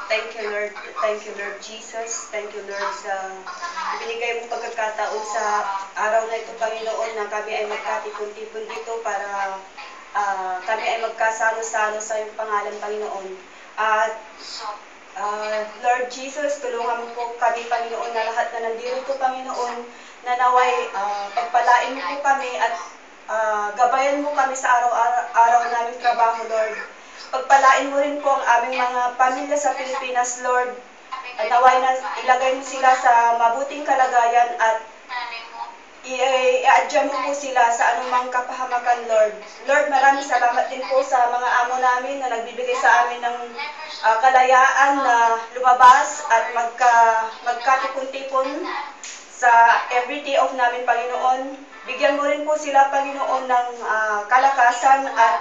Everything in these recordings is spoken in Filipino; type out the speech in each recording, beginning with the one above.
Thank you, Lord. Thank you, Lord Jesus. Thank you, Lord, sa binigay mong pagkakataon sa araw na ito, Panginoon, na kami ay magkatipon-tipon dito para kami ay magkasalo-salo sa iyong pangalan, Panginoon. At Lord Jesus, tulungan mo po kami, Panginoon, na lahat na nandito, Panginoon, na naway pagpalain mo po kami at gabayan mo kami sa araw-araw naming trabaho, Lord. Pagpalain mo rin po ang aming mga pamilya sa Pilipinas, Lord. At naway na ilagay mo sila sa mabuting kalagayan at i-adya mo po sila sa anumang kapahamakan, Lord. Lord, maraming salamat din po sa mga amo namin na nagbibigay sa amin ng kalayaan na lumabas at magkatipon-tipon sa everyday of namin, Panginoon. Bigyan mo rin po sila, Panginoon, ng kalakasan at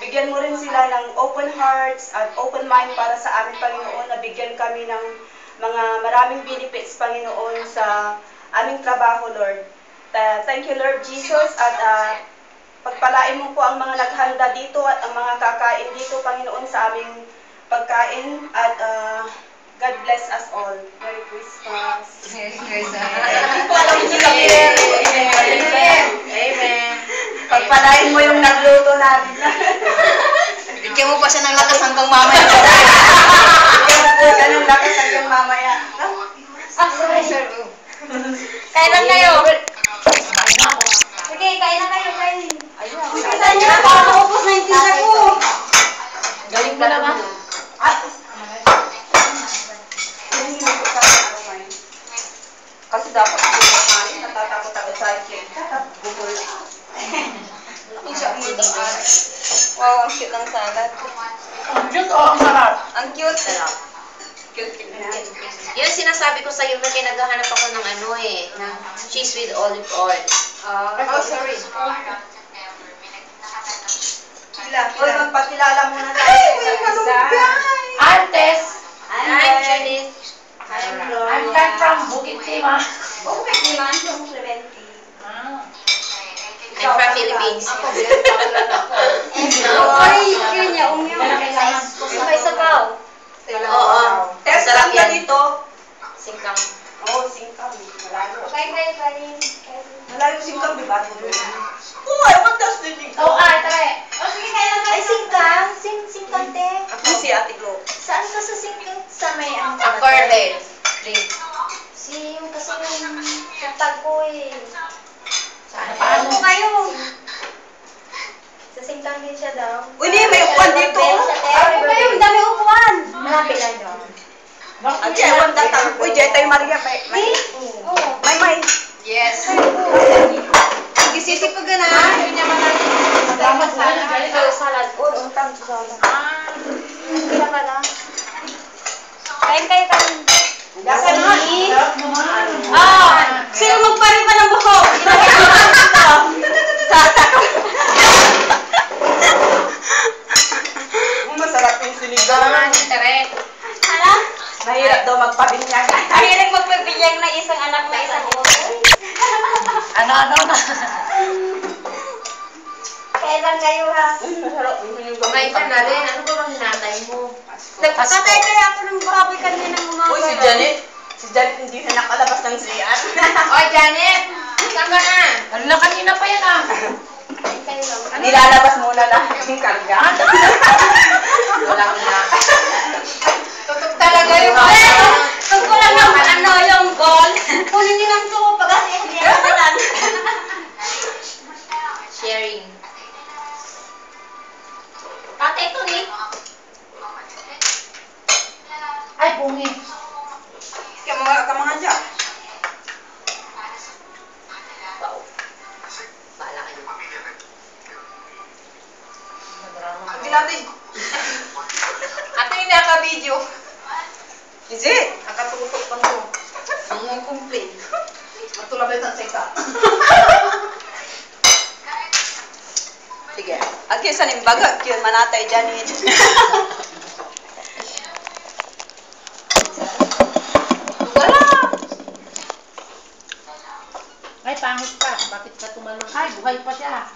bigyan mo rin sila ng open hearts at open mind para sa amin, Panginoon, na bigyan kami ng mga maraming benefits, Panginoon, sa aming trabaho, Lord. Thank you, Lord Jesus, at pagpalain mo po ang mga naghanda dito at ang mga kakain dito, Panginoon, sa aming pagkain at God bless us all. Merry Christmas. Merry Christmas. Amen. Amen. Pagpalain mo yung nagluto namin. Bigyan mo pa siya ng lakas hanggang mamaya. Bigyan mo po siya ng lakas hanggang mamaya. Kain lang kayo. Sige, kain na kayo, kain. Isa niya, Paubos na yung tisa ko. Galing mo naman. Kasi dapat namin natatakot-takot sa ikin. Google. Wow, ang cute ng salad. Ang cute o ang sarap? Ang cute. Cute. Yun sinasabi ko sa'yo, may naghahanap ako ng ng cheese with olive oil. Sorry. Hoy, magpakilala muna tayo sa isa. Antes, I'm Judith. I'm back from Bukit Timah. Okay, naman from Clementi. I'm from Philippines. Ay, yun niya, May sabaw. Oo. Test Sarap lang ka yan. dito. Singkang. Oo, singkang. Malayo. Kain. Malayo singkang, di ba? Oo, I want that singkang. Oh, tara. Sige, kain lang kayo. Ay, singkang. Singkang, te. Ako si Ate Glo. Saan ka sa singkang? Sa may ano? Accorded. Yung kasi yung tag ko eh. Paano? Ano kayo? Sa singkang din siya daw. Uy, may upuan dito. Ako kayo, ang dami upuan. Malapit lang daw. Ang I want that. Uy, Jay tayo Maria. May. Yes. Gisisi ko gana. Salamat sana. Salad. Untang salad. Kaya pala. Kain. Dasan na. Sino magparin pa ng buhok? Masarap yung sinigang. Hala? Mahirap daw magpabinyag. Mahilig magpabinyag ng isang anak na isang ulo. Ano na? Kailan kayo ha? Masarap yung sinigang. Kumain ka na rin. Ano ba bang hinatay mo? Nagpatay kaya ako ng baboy kanina ng umaga. Uy, si Janet. Si Janet hindi na nakalabas ng CR. Oy, Janet! Saan ka na? Ano na kanina pa yan Kayo lang. Nilalabas muna lang yung karga. Walang na. Tutok talaga yung Pag ko lang naman yung goal. Kunin niyo lang ito pag hindi ako lang. sharing. Ate, ito ni. Ay, bungi. Kamangan dyan. Bahala kayo. Ang natin. Ate, hindi naka-video. Is it? Nakatutok pa mo. Ang complain. Matulabay sa isa. Sige. Agi sa nimbaga. Kiyun manatay dyan eh. Ay, pangit ka. Bakit ka tumalong? Ay, buhay pa siya.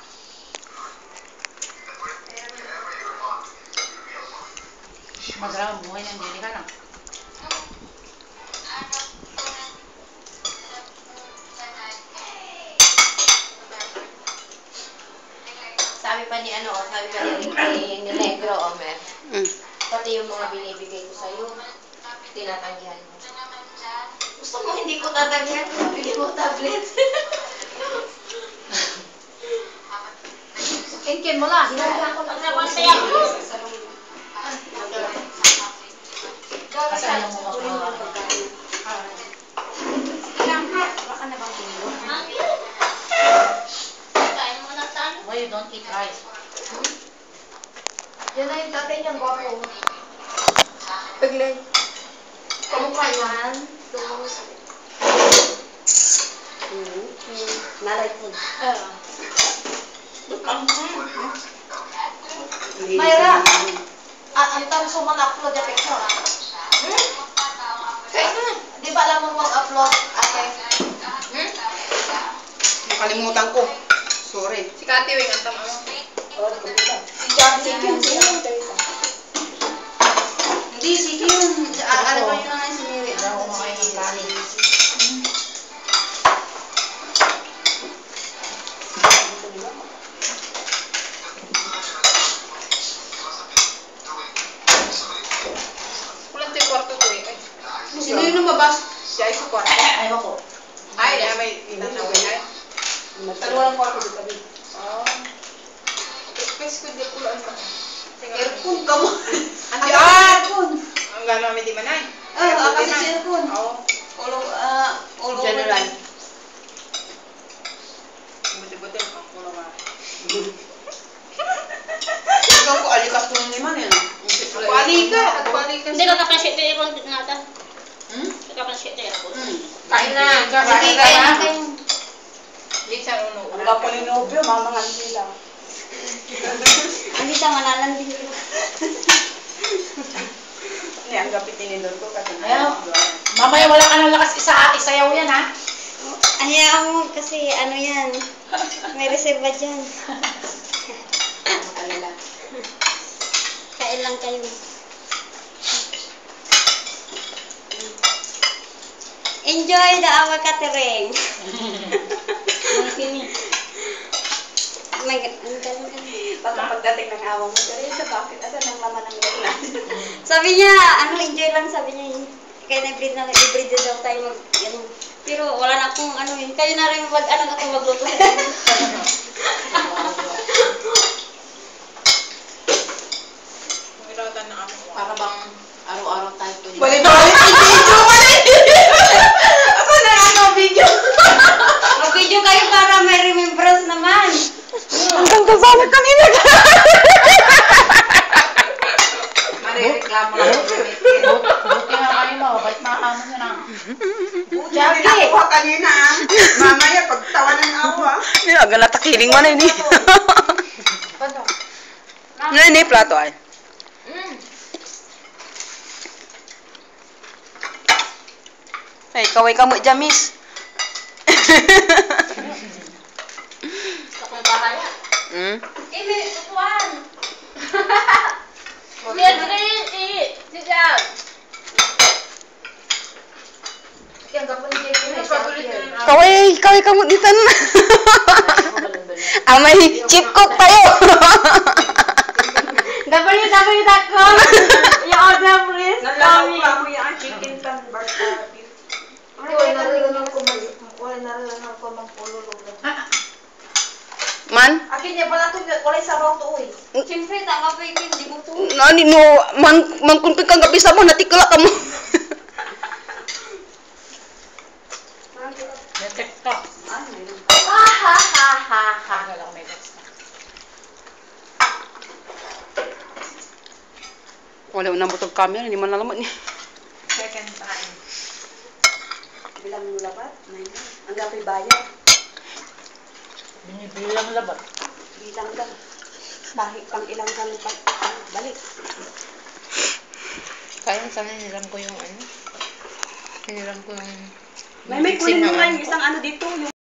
Masarap ang buhay ng Angelica, no? Sabi pa ni ni Negro, Omer. Pati yung mga binibigay ko sa'yo, tinatanggihan mo. Gusto mo hindi ko tatanggihan? Bigyan mo tablet. Kinkin mo lang. Ginagawa ko lang. Kasi ayaw mo Baka na bang tinglo? Why you don't eat rice? Yan na yung tatay niyang gwapo. Paglay. Kamukha yan. Malay po. Mayra, ang tanso man upload yung picture. Kaya na. Di ba alam mo mag-upload, ate? Nakalimutan ko. Sorry. Si Kati Wing, ang tama mo. Si Jackie yun. Hindi, sige yun. Ano ba yun na nga si Mary? Hindi ako kumakain ng kanin. Kulang ito yung kwarto ko eh. Sino yung lumabas? Si Ay sa kwarto. Ayaw ko. Ay, may inanaw yan. Pero walang kwarto dito kami. Pwes ko di kulaan pa. Aircon ka mo. Andi, Aircon. Ang gano'n kami di manay. Kasi si aircon. Oo. All over. General. Buti-buti ang kulang nga. Ikaw ko, alikas ko yung liman yan. Kualikas. Hindi ka kapasya tayo kung natin. Hmm? Kapasya tayo ako. Kain na. Sige, kain na kayo. Hindi sa uno. Ang gapo ni Nobyo, mamangan sila. Hindi siya manalandi. Hindi, ang gapit tinidor ko kasi. Ayaw. Mamaya wala ka ng lakas isayaw yan, ha? Hayaan mo kasi ano yan. May reserva dyan. Alala. Kain lang kayo. Enjoy the our catering. Ang galing. Baka pagdating ng awa mo, Teresa, bakit? Asan ang laman ng ganyan? Sabi niya, enjoy lang sabi niya. Kaya na-breed na nag-breed na daw tayo mag, ano. Pero wala na akong kayo na rin ako magluto. Hiratan na ako. Para bang araw-araw tayo pwede. Balik-balik yung video mo na Ako na ano, video. Mag-video kayo para may remembrance naman. Hanggang kasama kanina ka. Marireklamo lang. Buti nga kayo mo. Ba't maano nyo na? Jackie! Nakuha kanina ah. Mamaya, pagtawa ng awa. Agad na takiling mo na yun eh. Ano plato ay? Ay, kaway ka mo, Jamis. Akong bahaya. May tutuan. Kaway ka mo dito na. May chip cook tayo. www.com Yung order please. Nalalaw mo yung chicken pan barbecue. Man? Akin niya pala ito, kulay sa roto eh. Siyempre, tanga pa yung hindi mo ito. Nani no, man kung kang gabi sa mo, natikala ka mo. May text ka. Ha. Wala ko may text ka. Wala mo nang butog camera, hindi man nalaman niya. Second time. Bilang mo labat? Ang gabi bayad. Binibili lang labat. Bilang lang. Bahit pang ilang kami balik. Kaya sana nilam ko yung ano. Nilam ko yung May kunin mo nga yung isang ano dito, yung